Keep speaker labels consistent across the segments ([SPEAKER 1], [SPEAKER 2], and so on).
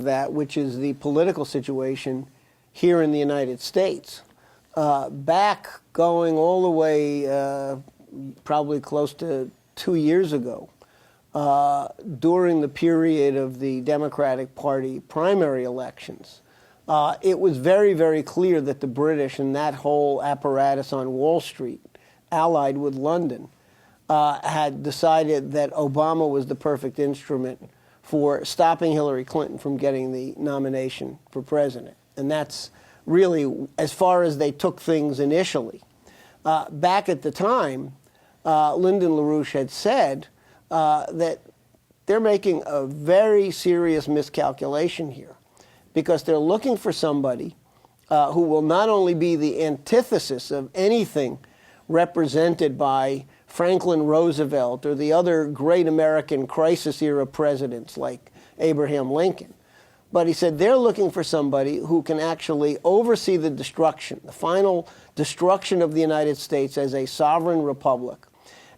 [SPEAKER 1] that, which is the political situation here in the United States. Back going all the way probably close to 2 years ago, during the period of the Democratic Party primary elections, it was very, very clear that the British and that whole apparatus on Wall Street, allied with London, had decided that Obama was the perfect instrument for stopping Hillary Clinton from getting the nomination for president. And that's really as far as they took things initially. Back at the time, Lyndon LaRouche had said that they're making a very serious miscalculation here, because they're looking for somebody who will not only be the antithesis of anything represented by Franklin Roosevelt or the other great American crisis-era presidents like Abraham Lincoln, but he said they're looking for somebody who can actually oversee the destruction, the final destruction of the United States as a sovereign republic,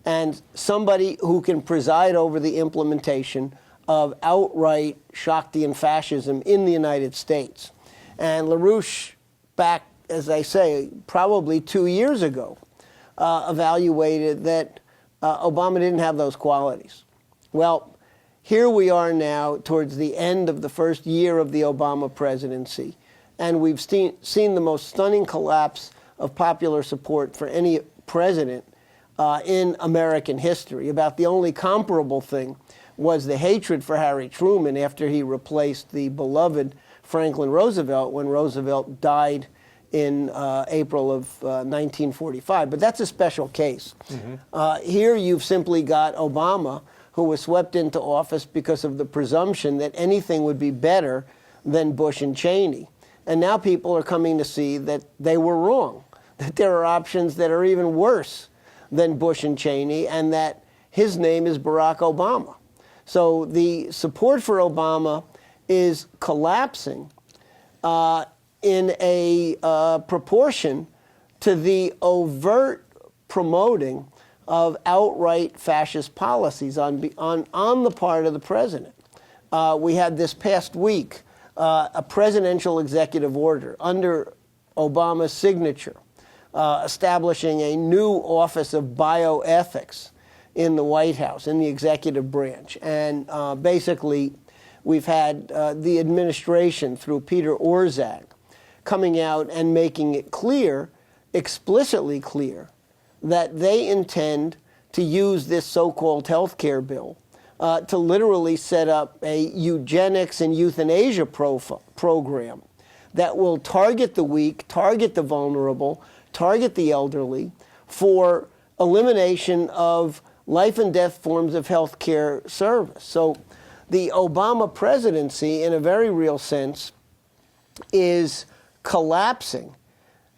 [SPEAKER 1] and somebody who can preside over the implementation of outright Shaktian fascism in the United States. And LaRouche, back, as I say, probably 2 years ago, evaluated that Obama didn't have those qualities. Well, here we are now towards the end of the first year of the Obama presidency, and we've seen the most stunning collapse of popular support for any president in American history. About the only comparable thing was the hatred for Harry Truman after he replaced the beloved Franklin Roosevelt when Roosevelt died in April of 1945. But that's a special case. Here you've simply got Obama, who was swept into office because of the presumption that anything would be better than Bush and Cheney. And now people are coming to see that they were wrong, that there are options that are even worse than Bush and Cheney, and that his name is Barack Obama. So the support for Obama is collapsing in a proportion to the overt promoting of outright fascist policies on the part of the president. We had this past week a presidential executive order under Obama's signature establishing a new office of bioethics in the White House, in the executive branch. And basically, we've had the administration, through Peter Orszag, coming out and making it clear, explicitly clear, that they intend to use this so-called health care bill to literally set up a eugenics and euthanasia program that will target the weak, target the vulnerable, target the elderly for elimination of life and death forms of health care service. So the Obama presidency, in a very real sense, is collapsing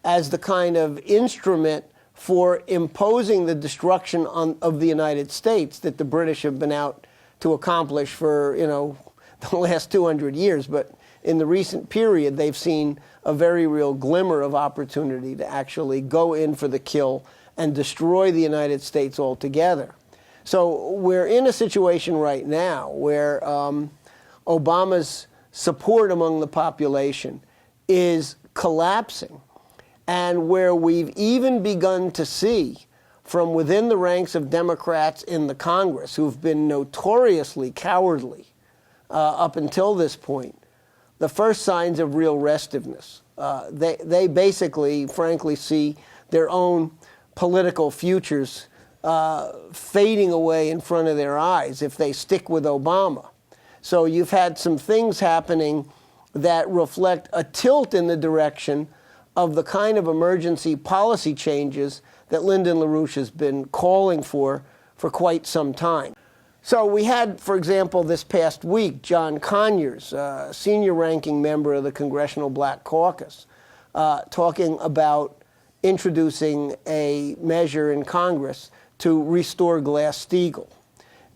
[SPEAKER 1] as the kind of instrument for imposing the destruction of the United States that the British have been out to accomplish for, the last 200 years. But in the recent period, they've seen a very real glimmer of opportunity to actually go in for the kill and destroy the United States altogether. So we're in a situation right now where Obama's support among the population is collapsing, and where we've even begun to see from within the ranks of Democrats in the Congress, who've been notoriously cowardly up until this point, the first signs of real restiveness. They basically, frankly, see their own political futures fading away in front of their eyes if they stick with Obama. So you've had some things happening that reflect a tilt in the direction of the kind of emergency policy changes that Lyndon LaRouche has been calling for quite some time. So we had, for example, this past week, John Conyers, senior-ranking member of the Congressional Black Caucus, talking about introducing a measure in Congress to restore Glass-Steagall.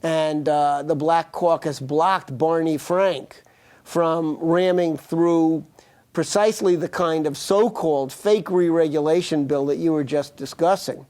[SPEAKER 1] And the Black Caucus blocked Barney Frank from ramming through precisely the kind of so-called fake re-regulation bill that you were just discussing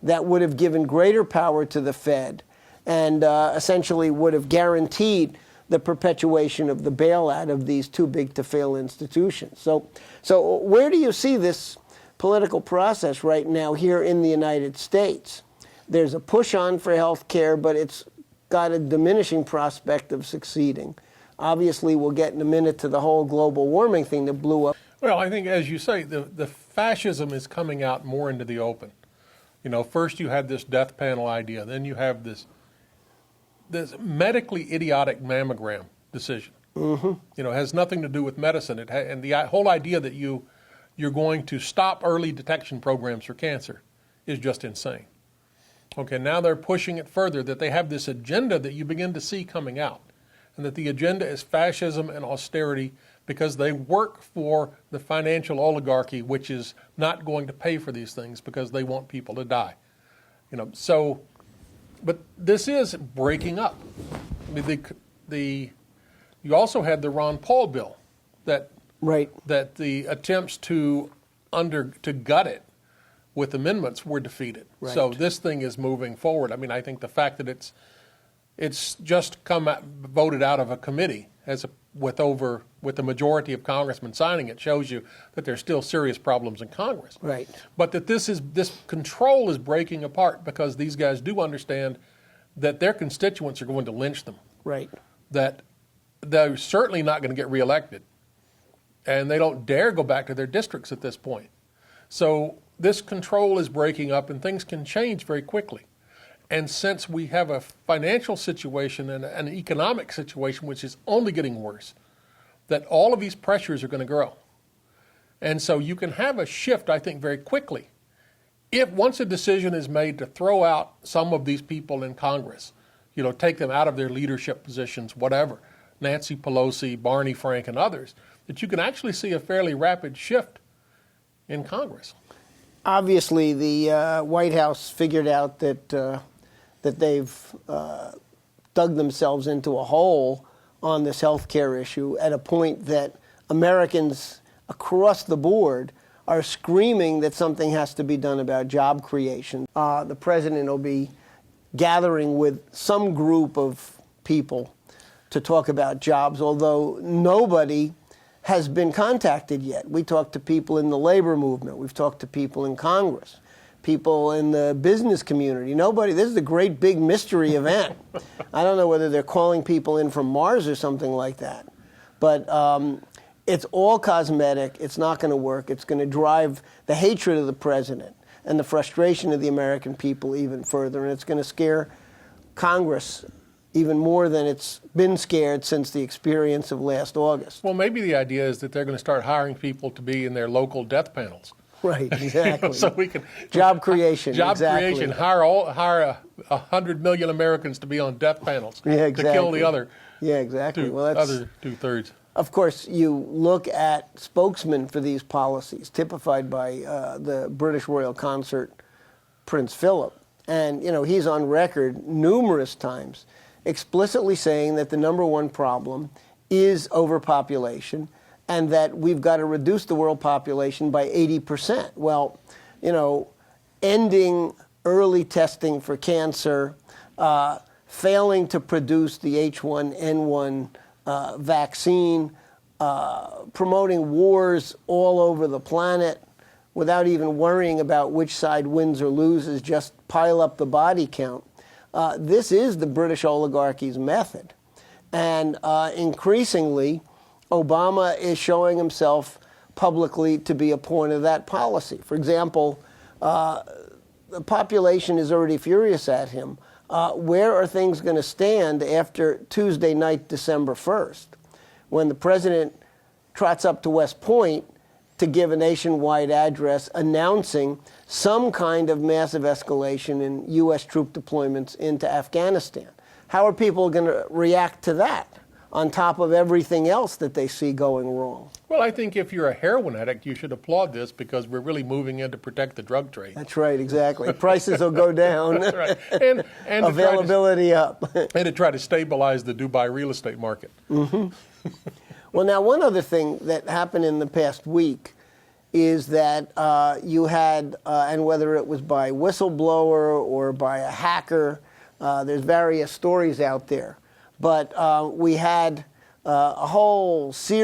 [SPEAKER 1] that would have given greater power to the Fed and essentially would have guaranteed the perpetuation of the bailout of these too big to fail institutions. So where do you see this political process right now here in the United States? There's a push on for health care, but it's got a diminishing prospect of succeeding. Obviously, we'll get in a minute to the whole global warming thing that blew up.
[SPEAKER 2] Well, I think, as you say, the fascism is coming out more into the open. You know, first you had this death panel idea, then you have this medically idiotic mammogram decision. Mm-hmm. You know, it has nothing to do with medicine. And the whole idea that you're going to stop early detection programs for cancer is just insane. Okay, now they're pushing it further, that they have this agenda that you begin to see coming out, and that the agenda is fascism and austerity because they work for the financial oligarchy, which is not going to pay for these things because they want people to die. You know, so, but this is breaking up. I mean, you also had the Ron Paul bill that the attempts to gut it with amendments were defeated. Right. So this thing is moving forward. I mean, I think the fact that it's just voted out of a committee with the majority of congressmen signing it shows you that there's still serious problems in Congress. Right. But that this control is breaking apart because these guys do understand that their constituents are going to lynch them. Right. That they're certainly not going to get reelected, and they don't dare go back to their districts at this point. So this control is breaking up, and things can change very quickly. And since we have a financial situation and an economic situation which is only getting worse, that all of these pressures are going to grow. And so you can have a shift, I think, very quickly. If once a decision is made to throw out some of these people in Congress, you know, take them out of their leadership positions, whatever, Nancy Pelosi, Barney Frank, and others, that you can actually see a fairly rapid shift in Congress.
[SPEAKER 1] Obviously, the White House figured out that they've dug themselves into a hole on this health care issue at a point that Americans across the board are screaming that something has to be done about job creation. The president will be gathering with some group of people to talk about jobs, although nobody has been contacted yet. We talked to people in the labor movement. We've talked to people in Congress, people in the business community. Nobody. This is a great big mystery event. I don't know whether they're calling people in from Mars or something like that. But it's all cosmetic. It's not going to work. It's going to drive the hatred of the president and the frustration of the American people even further. And it's going to scare Congress even more than it's been scared since the experience of last August.
[SPEAKER 2] Well, maybe the idea is that they're going to start hiring people to be in their local death panels.
[SPEAKER 1] Right, exactly.
[SPEAKER 2] So we can
[SPEAKER 1] job creation.
[SPEAKER 2] Job creation. Hire 100 million Americans to be on death panels.
[SPEAKER 1] Yeah, exactly.
[SPEAKER 2] To kill the other.
[SPEAKER 1] Yeah, exactly.
[SPEAKER 2] Other 2/3.
[SPEAKER 1] Of course, you look at spokesmen for these policies, typified by the British Royal Consort, Prince Philip, and he's on record numerous times explicitly saying that the number one problem is overpopulation and that we've got to reduce the world population by 80%. Well, ending early testing for cancer, failing to produce the H1N1 vaccine, promoting wars all over the planet without even worrying about which side wins or loses, just pile up the body count. This is the British oligarchy's method. And increasingly, Obama is showing himself publicly to be a pawn of that policy. For example, the population is already furious at him. Where are things going to stand after Tuesday night, December 1st, when the president trots up to West Point to give a nationwide address announcing some kind of massive escalation in U.S. troop deployments into Afghanistan? How are people going to react to that on top of everything else that they see going wrong?
[SPEAKER 2] Well, I think if you're a heroin addict, you should applaud this because we're really moving in to protect the drug trade.
[SPEAKER 1] That's right, exactly. Prices will go down.
[SPEAKER 2] That's right. And
[SPEAKER 1] availability up.
[SPEAKER 2] And to try to stabilize the Dubai real estate market.
[SPEAKER 1] Mm-hmm. Well, now, one other thing that happened in the past week is that you had, and whether it was by whistleblower or by a hacker, there's various stories out there, but we had a whole series